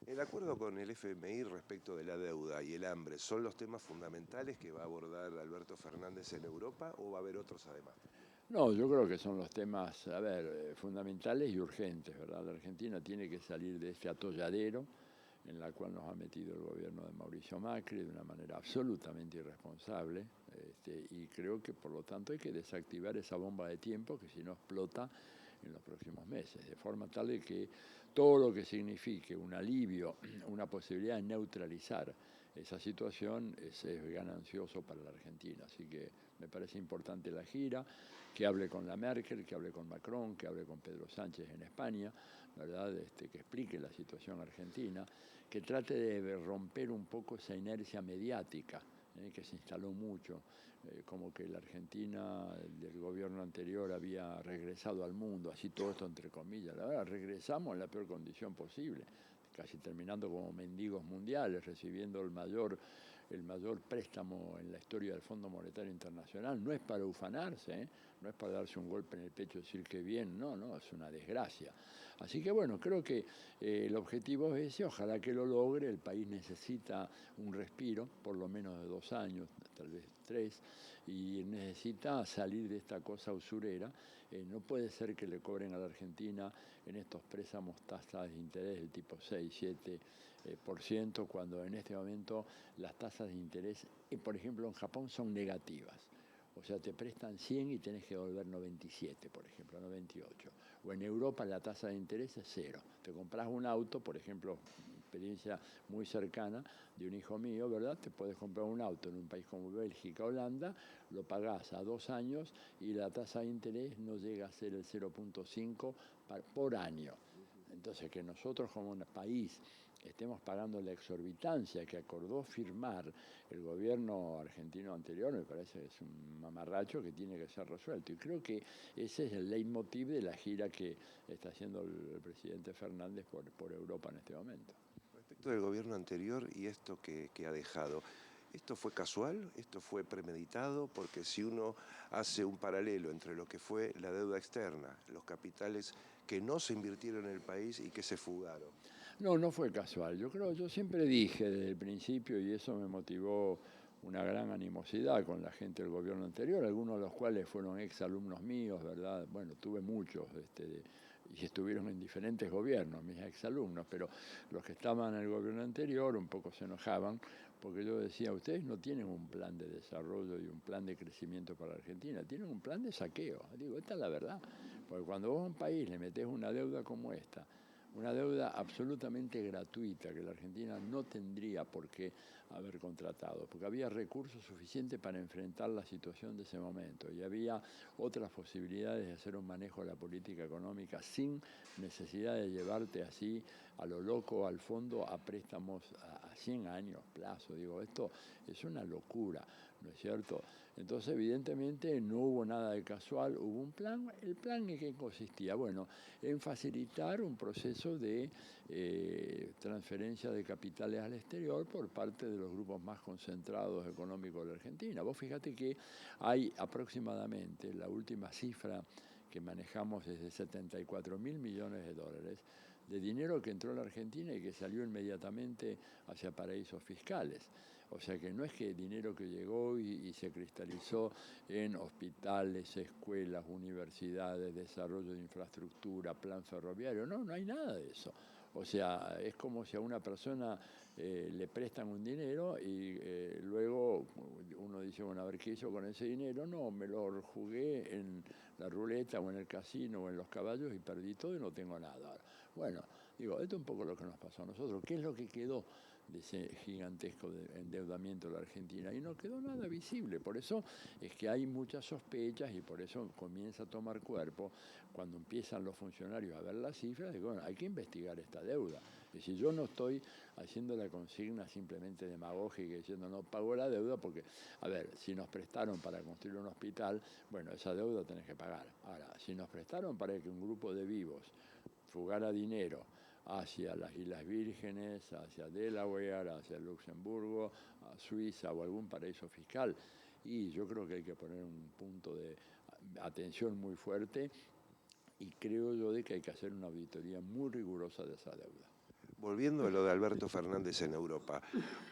El acuerdo con el FMI respecto de la deuda y el hambre son los temas fundamentales que va a abordar Alberto Fernández en Europa o va a haber otros además. No, yo creo que son los temas, a ver, fundamentales y urgentes, ¿verdad? La Argentina tiene que salir de este atolladero en la cual nos ha metido el gobierno de Mauricio Macri de una manera absolutamente irresponsable, y creo que por lo tanto hay que desactivar esa bomba de tiempo que si no explota en los próximos meses, de forma tal de que todo lo que signifique un alivio, una posibilidad de neutralizar esa situación es ganancioso para la Argentina. Así que me parece importante la gira, que hable con la Merkel, que hable con Macron, que hable con Pedro Sánchez en España, ¿verdad? Que explique la situación argentina, que trate de romper un poco esa inercia mediática que se instaló mucho, como que la Argentina del gobierno anterior había regresado al mundo, así todo esto entre comillas. La verdad, regresamos en la peor condición posible, casi terminando como mendigos mundiales, recibiendo el mayor préstamo en la historia del Fondo Monetario Internacional. No es para ufanarse, no es para darse un golpe en el pecho y decir que bien, no, no, es una desgracia. Así que bueno, creo que el objetivo es ese, ojalá que lo logre. El país necesita un respiro, por lo menos de 2 años, tal vez 3, y necesita salir de esta cosa usurera. No puede ser que le cobren a la Argentina en estos préstamos tasas de interés del tipo 6, 7%, cuando en este momento las tasas de interés, por ejemplo, en Japón son negativas. O sea, te prestan 100 y tenés que devolver 97, por ejemplo, 98. O en Europa la tasa de interés es cero. Te compras un auto, por ejemplo, experiencia muy cercana de un hijo mío, ¿verdad? Te puedes comprar un auto en un país como Bélgica, Holanda, lo pagás a 2 años y la tasa de interés no llega a ser el 0,5 por año. Entonces, que nosotros como un país estemos pagando la exorbitancia que acordó firmar el gobierno argentino anterior, me parece que es un mamarracho que tiene que ser resuelto. Y creo que ese es el leitmotiv de la gira que está haciendo el presidente Fernández por Europa en este momento. Respecto del gobierno anterior y esto que ha dejado, ¿esto fue casual? ¿Esto fue premeditado? Porque si uno hace un paralelo entre lo que fue la deuda externa, los capitales que no se invirtieron en el país y que se fugaron. No, no fue casual. Yo siempre dije desde el principio, y eso me motivó una gran animosidad con la gente del gobierno anterior, algunos de los cuales fueron ex alumnos míos, ¿verdad? Bueno, tuve muchos, y estuvieron en diferentes gobiernos, mis ex alumnos, pero los que estaban en el gobierno anterior un poco se enojaban, porque yo decía, ustedes no tienen un plan de desarrollo y un plan de crecimiento para Argentina, tienen un plan de saqueo. Digo, esta es la verdad, porque cuando vos a un país le metés una deuda como esta, una deuda absolutamente gratuita que la Argentina no tendría por qué haber contratado, porque había recursos suficientes para enfrentar la situación de ese momento y había otras posibilidades de hacer un manejo de la política económica sin necesidad de llevarte así a lo loco al fondo a préstamos a 100 años plazo. Digo, esto es una locura, ¿no es cierto? Entonces, evidentemente, no hubo nada de casual, hubo un plan. ¿El plan en qué consistía? Bueno, en facilitar un proceso de transferencia de capitales al exterior por parte de los grupos más concentrados económicos de la Argentina. Vos fíjate que hay aproximadamente, la última cifra que manejamos es de 74.000 millones de dólares de dinero que entró a la Argentina y que salió inmediatamente hacia paraísos fiscales. O sea que no es que dinero que llegó y se cristalizó en hospitales, escuelas, universidades, desarrollo de infraestructura, plan ferroviario. No, no hay nada de eso. O sea, es como si a una persona le prestan un dinero y luego uno dice, bueno, a ver qué hizo con ese dinero. No, me lo jugué en la ruleta o en el casino o en los caballos y perdí todo y no tengo nada. Bueno, digo, esto es un poco lo que nos pasó a nosotros. ¿Qué es lo que quedó de ese gigantesco endeudamiento de la Argentina? Y no quedó nada visible. Por eso es que hay muchas sospechas y por eso comienza a tomar cuerpo cuando empiezan los funcionarios a ver las cifras. Digo, bueno, hay que investigar esta deuda. Es decir, yo no estoy haciendo la consigna simplemente demagógica diciendo no pago la deuda porque, a ver, si nos prestaron para construir un hospital, bueno, esa deuda tenés que pagar. Ahora, si nos prestaron para que un grupo de vivos fugara dinero hacia las Islas Vírgenes, hacia Delaware, hacia Luxemburgo, a Suiza o algún paraíso fiscal, y yo creo que hay que poner un punto de atención muy fuerte y creo yo de que hay que hacer una auditoría muy rigurosa de esa deuda. Volviendo a lo de Alberto Fernández en Europa,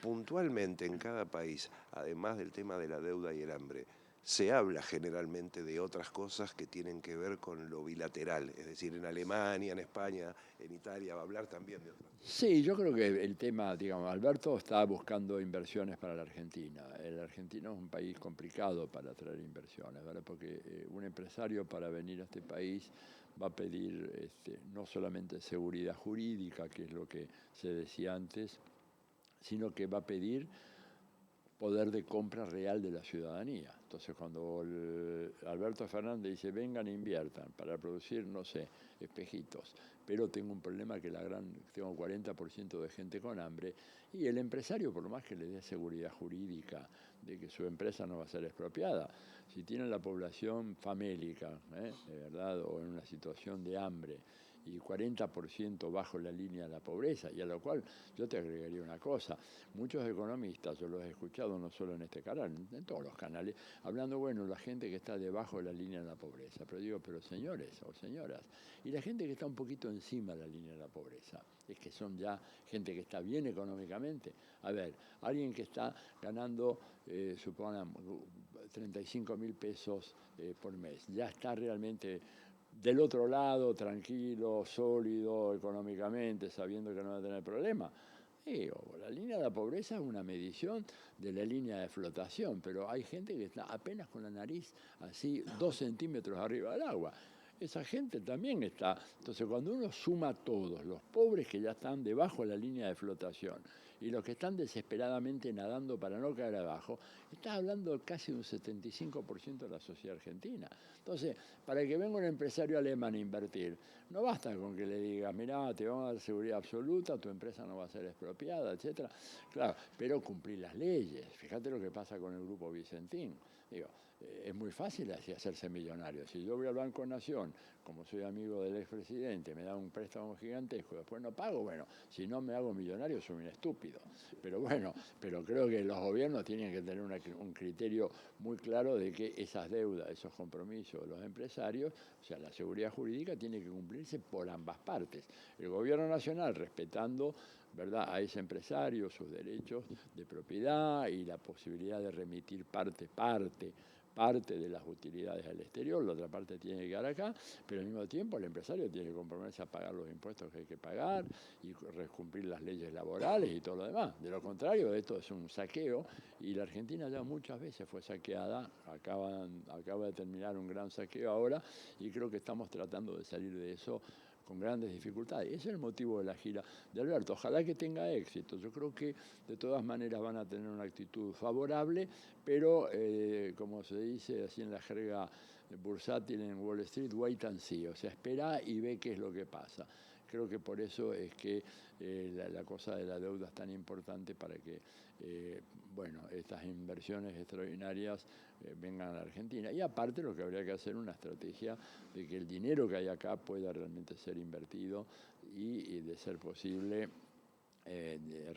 puntualmente en cada país, además del tema de la deuda y el hambre, se habla generalmente de otras cosas que tienen que ver con lo bilateral, es decir, en Alemania, en España, en Italia, va a hablar también de otras cosas. Sí, yo creo que el tema, digamos, Alberto está buscando inversiones para la Argentina. El argentino es un país complicado para atraer inversiones, ¿verdad? Porque un empresario para venir a este país va a pedir no solamente seguridad jurídica, que es lo que se decía antes, sino que va a pedir poder de compra real de la ciudadanía. Entonces, cuando Alberto Fernández dice, vengan e inviertan para producir, no sé, espejitos, pero tengo un problema que tengo 40% de gente con hambre, y el empresario, por lo más que le dé seguridad jurídica de que su empresa no va a ser expropiada, si tiene la población famélica, de verdad, o en una situación de hambre, y 40% bajo la línea de la pobreza, y a lo cual yo te agregaría una cosa, muchos economistas, yo los he escuchado no solo en este canal, en todos los canales, hablando, bueno, la gente que está debajo de la línea de la pobreza, pero digo, pero señores o señoras, y la gente que está un poquito encima de la línea de la pobreza, es que son ya gente que está bien económicamente. A ver, alguien que está ganando, supongamos, 35.000 pesos por mes, ya está realmente del otro lado, tranquilo, sólido económicamente, sabiendo que no va a tener problema. La línea de la pobreza es una medición de la línea de flotación, pero hay gente que está apenas con la nariz así 2 centímetros arriba del agua. Esa gente también está. Entonces, cuando uno suma a todos, los pobres que ya están debajo de la línea de flotación y los que están desesperadamente nadando para no caer abajo, está hablando casi de un 75% de la sociedad argentina. Entonces, para que venga un empresario alemán a invertir, no basta con que le digas, mirá, te vamos a dar seguridad absoluta, tu empresa no va a ser expropiada, etcétera. Claro, pero cumplir las leyes. Fíjate lo que pasa con el Grupo Vicentín. Digo, es muy fácil así hacerse millonario. Si yo voy al Banco Nación, como soy amigo del expresidente, me da un préstamo gigantesco, después no pago, bueno, si no me hago millonario soy un estúpido. Pero bueno, pero creo que los gobiernos tienen que tener un criterio muy claro de que esas deudas, esos compromisos de los empresarios, o sea, la seguridad jurídica tiene que cumplirse por ambas partes. El gobierno nacional respetando, ¿verdad?, a ese empresario, sus derechos de propiedad y la posibilidad de remitir parte de las utilidades al exterior, la otra parte tiene que quedar acá, pero al mismo tiempo el empresario tiene que comprometerse a pagar los impuestos que hay que pagar y cumplir las leyes laborales y todo lo demás. De lo contrario, esto es un saqueo y la Argentina ya muchas veces fue saqueada, acaba de terminar un gran saqueo ahora y creo que estamos tratando de salir de eso con grandes dificultades. Ese es el motivo de la gira de Alberto. Ojalá que tenga éxito. Yo creo que de todas maneras van a tener una actitud favorable, pero como se dice así en la jerga bursátil en Wall Street, wait and see, o sea, espera y ve qué es lo que pasa. Creo que por eso es que la cosa de la deuda es tan importante para que, bueno, estas inversiones extraordinarias vengan a la Argentina. Y aparte lo que habría que hacer es una estrategia de que el dinero que hay acá pueda realmente ser invertido y de ser posible,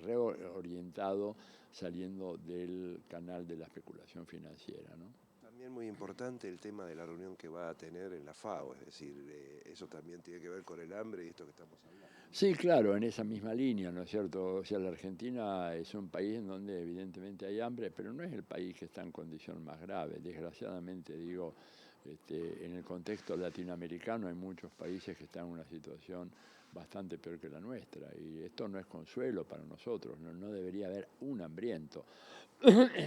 reorientado saliendo del canal de la especulación financiera, ¿no? También muy importante el tema de la reunión que va a tener en la FAO, es decir, eso también tiene que ver con el hambre y esto que estamos hablando. Sí, claro, en esa misma línea, ¿no es cierto? O sea, la Argentina es un país en donde evidentemente hay hambre, pero no es el país que está en condición más grave. Desgraciadamente, digo, en el contexto latinoamericano hay muchos países que están en una situación bastante peor que la nuestra, y esto no es consuelo para nosotros, no debería haber un hambriento,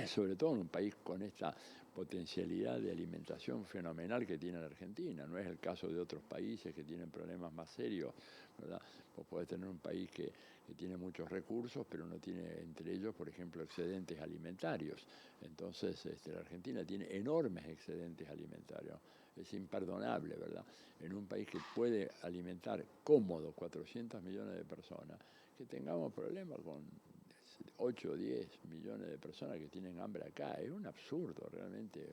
sobre todo en un país con esta potencialidad de alimentación fenomenal que tiene la Argentina. No es el caso de otros países que tienen problemas más serios, ¿verdad? Vos podés tener un país que tiene muchos recursos, pero no tiene entre ellos, por ejemplo, excedentes alimentarios. Entonces, la Argentina tiene enormes excedentes alimentarios. Es imperdonable, ¿verdad? En un país que puede alimentar cómodo 400 millones de personas, que tengamos problemas con 8 o 10 millones de personas que tienen hambre acá. Es un absurdo, realmente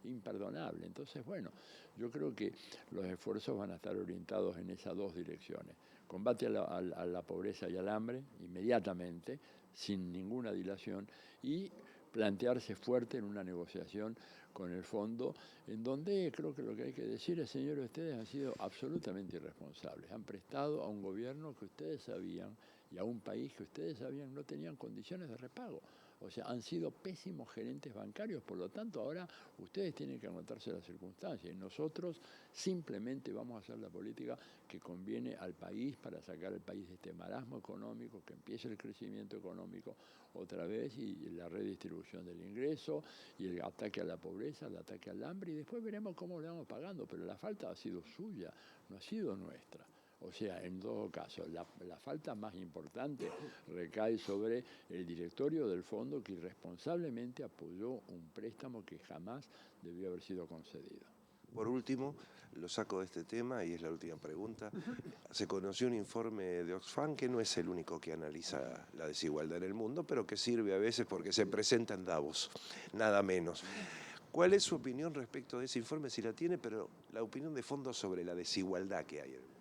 imperdonable. Entonces, bueno, yo creo que los esfuerzos van a estar orientados en esas dos direcciones. Combate a la pobreza y al hambre inmediatamente, sin ninguna dilación, y plantearse fuerte en una negociación con el fondo, en donde creo que lo que hay que decir es, señores, ustedes han sido absolutamente irresponsables, han prestado a un gobierno que ustedes sabían y a un país que ustedes sabían no tenían condiciones de repago. O sea, han sido pésimos gerentes bancarios, por lo tanto ahora ustedes tienen que aguantarse las circunstancias y nosotros simplemente vamos a hacer la política que conviene al país para sacar al país de este marasmo económico, que empiece el crecimiento económico otra vez y la redistribución del ingreso y el ataque a la pobreza, el ataque al hambre y después veremos cómo le vamos pagando, pero la falta ha sido suya, no ha sido nuestra. O sea, en todo caso, la falta más importante recae sobre el directorio del fondo que irresponsablemente apoyó un préstamo que jamás debió haber sido concedido. Por último, lo saco de este tema y es la última pregunta. Se conoció un informe de Oxfam que no es el único que analiza la desigualdad en el mundo, pero que sirve a veces porque se presenta en Davos, nada menos. ¿Cuál es su opinión respecto de ese informe, si la tiene, pero la opinión de fondo sobre la desigualdad que hay en el mundo?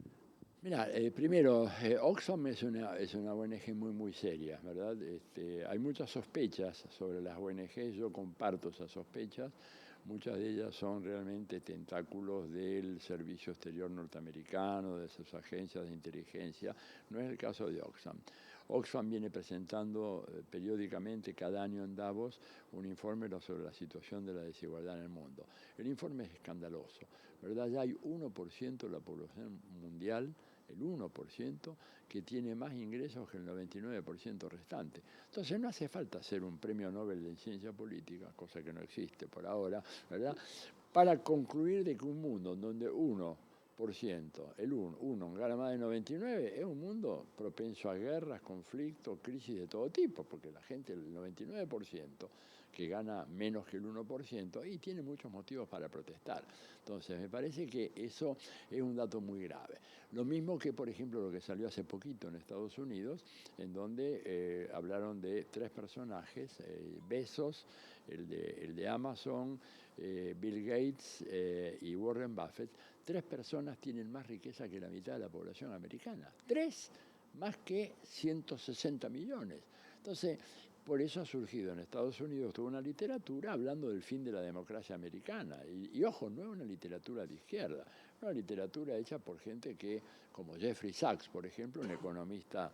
Mira, primero, Oxfam es una ONG muy seria, ¿verdad? Hay muchas sospechas sobre las ONG, yo comparto esas sospechas, muchas de ellas son realmente tentáculos del Servicio Exterior norteamericano, de sus agencias de inteligencia, no es el caso de Oxfam. Oxfam viene presentando periódicamente cada año en Davos un informe sobre la situación de la desigualdad en el mundo. El informe es escandaloso, ¿verdad? Ya hay 1% de la población mundial, el 1%, que tiene más ingresos que el 99% restante. Entonces no hace falta hacer un premio Nobel de Ciencia Política, cosa que no existe por ahora, ¿verdad? Para concluir de que un mundo donde 1%, el 1 gana más de 99, es un mundo propenso a guerras, conflictos, crisis de todo tipo, porque la gente, el 99%, que gana menos que el 1%, y tiene muchos motivos para protestar. Entonces, me parece que eso es un dato muy grave. Lo mismo que, por ejemplo, lo que salió hace poquito en Estados Unidos, en donde hablaron de 3 personajes, Bezos, el de Amazon, Bill Gates y Warren Buffett. 3 personas tienen más riqueza que la mitad de la población americana. 3 más que 160 millones. Entonces, por eso ha surgido en Estados Unidos toda una literatura hablando del fin de la democracia americana. Y ojo, no es una literatura de izquierda, es una literatura hecha por gente que, como Jeffrey Sachs, por ejemplo, un economista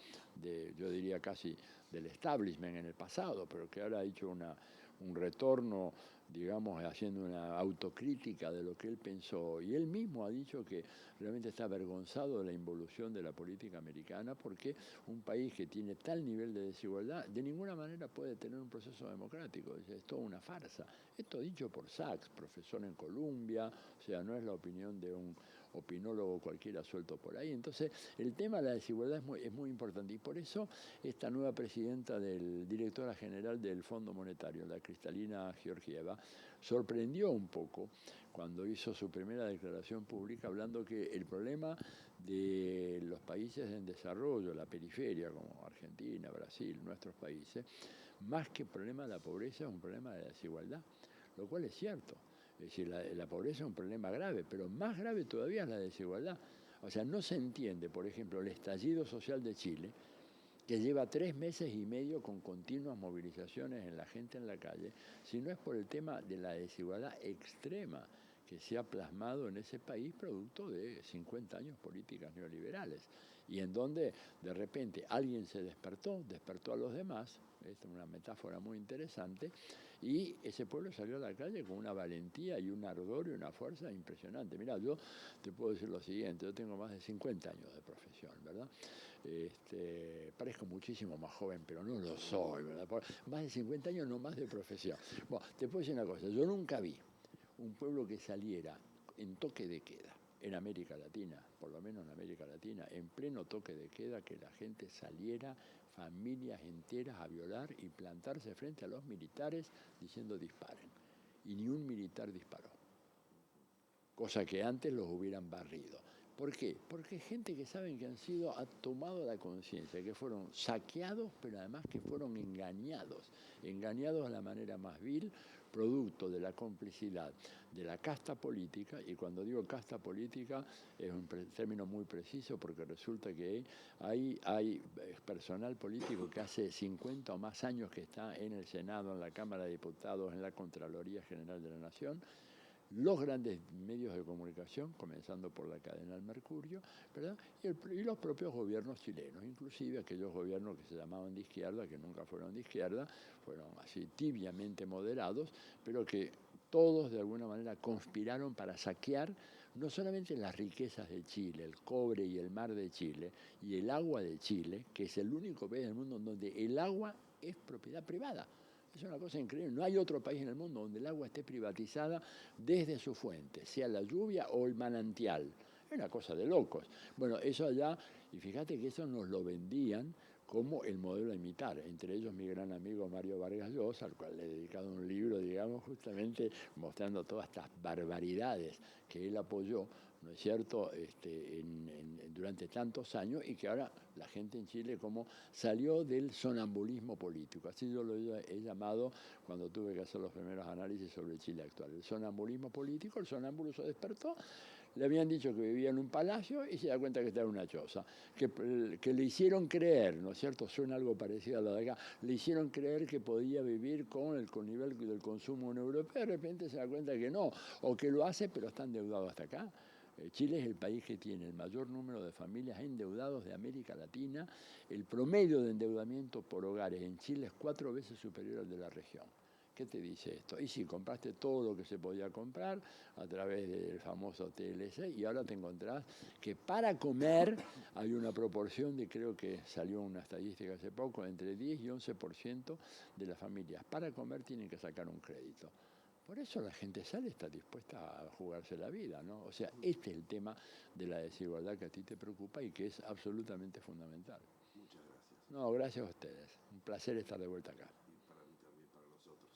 yo diría casi del establishment en el pasado, pero que ahora ha hecho un retorno, digamos, haciendo una autocrítica de lo que él pensó. Y él mismo ha dicho que realmente está avergonzado de la involución de la política americana porque un país que tiene tal nivel de desigualdad de ninguna manera puede tener un proceso democrático. Es toda una farsa. Esto dicho por Sachs, profesor en Columbia, o sea, no es la opinión de un opinólogo cualquiera suelto por ahí. Entonces, el tema de la desigualdad es muy importante y por eso esta nueva presidenta directora general del Fondo Monetario, la Kristalina Georgieva, sorprendió un poco cuando hizo su primera declaración pública hablando que el problema de los países en desarrollo, la periferia como Argentina, Brasil, nuestros países, más que el problema de la pobreza es un problema de desigualdad, lo cual es cierto. Es decir, la pobreza es un problema grave, pero más grave todavía es la desigualdad. O sea, no se entiende, por ejemplo, el estallido social de Chile, que lleva 3 meses y medio con continuas movilizaciones en la gente en la calle, si no es por el tema de la desigualdad extrema que se ha plasmado en ese país producto de 50 años políticas neoliberales, y en donde de repente alguien se despertó a los demás, esta es una metáfora muy interesante, y ese pueblo salió a la calle con una valentía y un ardor y una fuerza impresionante. Mirá, yo te puedo decir lo siguiente, yo tengo más de 50 años de profesión, ¿verdad? Parezco muchísimo más joven, pero no lo soy, ¿verdad? Más de 50 años, no más de profesión. Bueno, te puedo decir una cosa, yo nunca vi un pueblo que saliera en toque de queda en América Latina, por lo menos en América Latina, en pleno toque de queda, que la gente saliera, familias enteras, a violar y plantarse frente a los militares diciendo disparen. Y ni un militar disparó, cosa que antes los hubieran barrido. ¿Por qué? Porque gente que saben que ha tomado la conciencia, que fueron saqueados, pero además que fueron engañados de la manera más vil, producto de la complicidad de la casta política, y cuando digo casta política es un término muy preciso porque resulta que hay personal político que hace 50 o más años que está en el Senado, en la Cámara de Diputados, en la Contraloría General de la Nación, los grandes medios de comunicación, comenzando por la cadena El Mercurio, ¿verdad? Y los propios gobiernos chilenos, inclusive aquellos gobiernos que se llamaban de izquierda, que nunca fueron de izquierda, fueron así tibiamente moderados, pero que todos de alguna manera conspiraron para saquear no solamente las riquezas de Chile, el cobre y el mar de Chile, y el agua de Chile, que es el único país del mundo donde el agua es propiedad privada. Es una cosa increíble. No hay otro país en el mundo donde el agua esté privatizada desde su fuente, sea la lluvia o el manantial. Es una cosa de locos. Bueno, eso allá, y fíjate que eso nos lo vendían como el modelo a imitar. Entre ellos mi gran amigo Mario Vargas Llosa, al cual le he dedicado un libro, digamos, justamente mostrando todas estas barbaridades que él apoyó, ¿no es cierto?, durante tantos años, y que ahora la gente en Chile como salió del sonambulismo político. Así yo lo he llamado cuando tuve que hacer los primeros análisis sobre Chile actual. El sonambulismo político, el sonámbulo se despertó, le habían dicho que vivía en un palacio y se da cuenta que está en una choza. Que le hicieron creer, ¿no es cierto? Suena algo parecido a lo de acá. Le hicieron creer que podía vivir con el nivel del consumo europeo, de repente se da cuenta que no, o que lo hace pero está endeudado hasta acá. Chile es el país que tiene el mayor número de familias endeudados de América Latina. El promedio de endeudamiento por hogares en Chile es 4 veces superior al de la región. ¿Qué te dice esto? Y si compraste todo lo que se podía comprar a través del famoso TLC y ahora te encontrás que para comer hay una proporción de, creo que salió una estadística hace poco, entre 10 y 11% de las familias para comer tienen que sacar un crédito. Por eso la gente sale, está dispuesta a jugarse la vida, ¿no? O sea, este es el tema de la desigualdad que a ti te preocupa y que es absolutamente fundamental. Muchas gracias. No, gracias a ustedes. Un placer estar de vuelta acá.